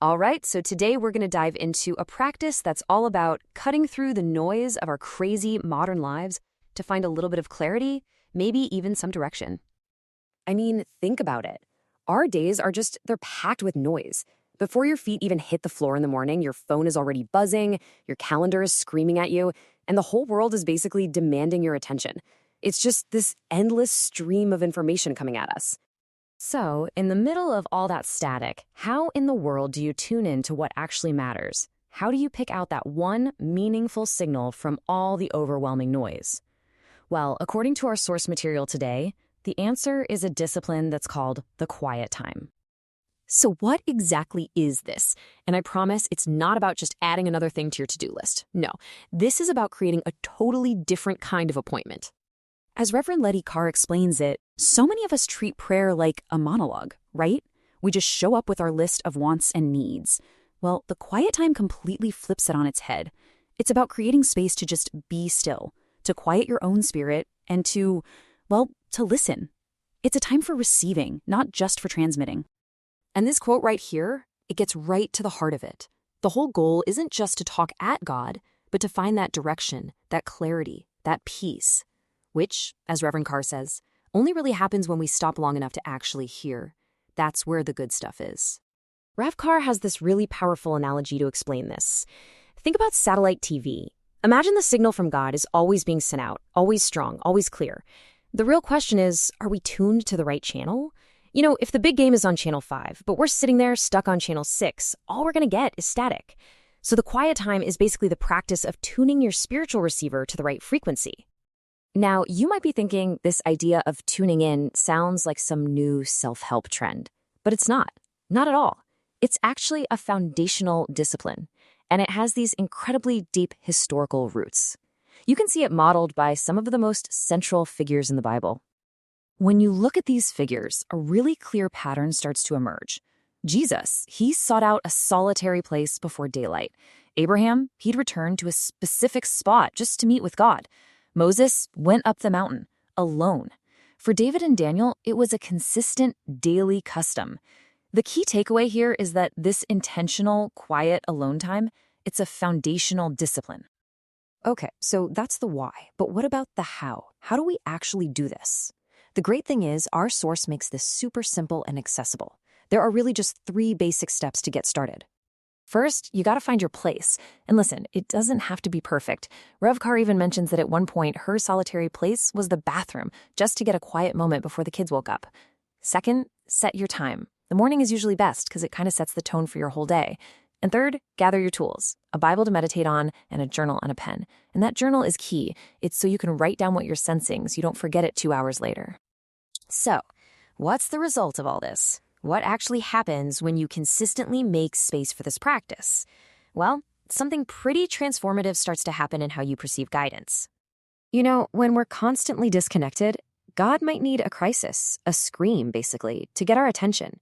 All right, so today we're going to dive into a practice that's all about cutting through the noise of our crazy modern lives to find a little bit of clarity, maybe even some direction. I mean, think about it. Our days they're packed with noise. Before your feet even hit the floor in the morning, your phone is already buzzing, your calendar is screaming at you, and the whole world is basically demanding your attention. It's just this endless stream of information coming at us. So, in the middle of all that static, how in the world do you tune in to what actually matters? How do you pick out that one meaningful signal from all the overwhelming noise? Well, according to our source material today, the answer is a discipline that's called the quiet time. So what exactly is this? And I promise it's not about just adding another thing to your to-do list. No, this is about creating a totally different kind of appointment. As Reverend Letty Carr explains it, so many of us treat prayer like a monologue, right? We just show up with our list of wants and needs. Well, the quiet time completely flips it on its head. It's about creating space to just be still, to quiet your own spirit, and to listen. It's a time for receiving, not just for transmitting. And this quote right here, it gets right to the heart of it. The whole goal isn't just to talk at God, but to find that direction, that clarity, that peace, which, as Reverend Carr says, only really happens when we stop long enough to actually hear. That's where the good stuff is. Rev Carr has this really powerful analogy to explain this. Think about satellite TV. Imagine the signal from God is always being sent out, always strong, always clear. The real question is, are we tuned to the right channel? You know, if the big game is on channel 5, but we're sitting there stuck on channel 6, all we're going to get is static. So the quiet time is basically the practice of tuning your spiritual receiver to the right frequency. Now, you might be thinking this idea of tuning in sounds like some new self-help trend, but it's not. Not at all. It's actually a foundational discipline, and it has these incredibly deep historical roots. You can see it modeled by some of the most central figures in the Bible. When you look at these figures, a really clear pattern starts to emerge. Jesus, he sought out a solitary place before daylight. Abraham, he'd returned to a specific spot just to meet with God. Moses went up the mountain, alone. For David and Daniel, it was a consistent daily custom. The key takeaway here is that this intentional, quiet alone time, it's a foundational discipline. Okay, so that's the why, but what about the how? How do we actually do this? The great thing is, our source makes this super simple and accessible. There are really just 3 basic steps to get started. First, you gotta find your place. And listen, it doesn't have to be perfect. Rev Carr even mentions that at one point, her solitary place was the bathroom, just to get a quiet moment before the kids woke up. Second, set your time. The morning is usually best because it kind of sets the tone for your whole day. And third, gather your tools, a Bible to meditate on, and a journal and a pen. And that journal is key. It's so you can write down what you're sensing so you don't forget it 2 hours later. So, what's the result of all this? What actually happens when you consistently make space for this practice? Well, something pretty transformative starts to happen in how you perceive guidance. You know, when we're constantly disconnected, God might need a crisis, a scream, basically, to get our attention.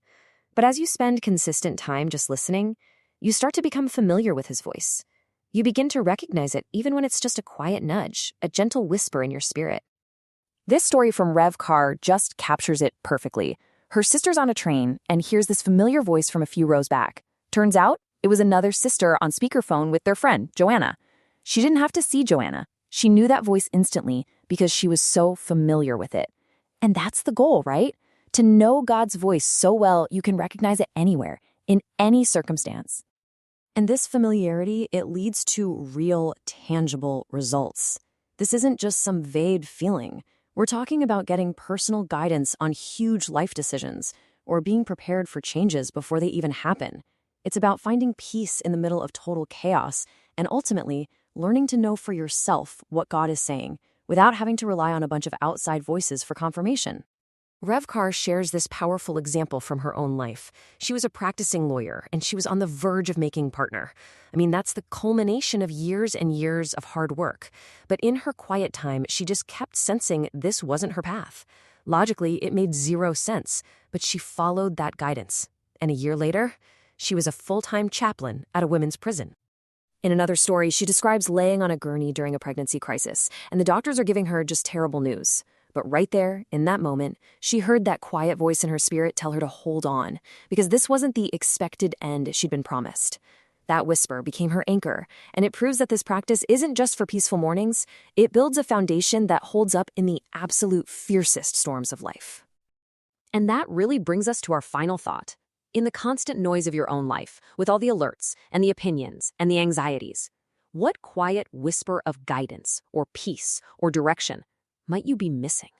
But as you spend consistent time just listening, you start to become familiar with his voice. You begin to recognize it even when it's just a quiet nudge, a gentle whisper in your spirit. This story from Rev Carr just captures it perfectly. Her sister's on a train and hears this familiar voice from a few rows back. Turns out, it was another sister on speakerphone with their friend, Joanna. She didn't have to see Joanna. She knew that voice instantly because she was so familiar with it. And that's the goal, right? To know God's voice so well you can recognize it anywhere, in any circumstance. And this familiarity, it leads to real, tangible results. This isn't just some vague feeling. We're talking about getting personal guidance on huge life decisions or being prepared for changes before they even happen. It's about finding peace in the middle of total chaos and ultimately learning to know for yourself what God is saying without having to rely on a bunch of outside voices for confirmation. Rev Carr shares this powerful example from her own life. She was a practicing lawyer, and she was on the verge of making partner. I mean, that's the culmination of years and years of hard work. But in her quiet time, she just kept sensing this wasn't her path. Logically, it made 0 sense, but she followed that guidance. And a year later, she was a full-time chaplain at a women's prison. In another story, she describes laying on a gurney during a pregnancy crisis, and the doctors are giving her just terrible news. But right there, in that moment, she heard that quiet voice in her spirit tell her to hold on, because this wasn't the expected end she'd been promised. That whisper became her anchor, and it proves that this practice isn't just for peaceful mornings, it builds a foundation that holds up in the absolute fiercest storms of life. And that really brings us to our final thought. In the constant noise of your own life, with all the alerts and the opinions and the anxieties, what quiet whisper of guidance or peace or direction might you be missing?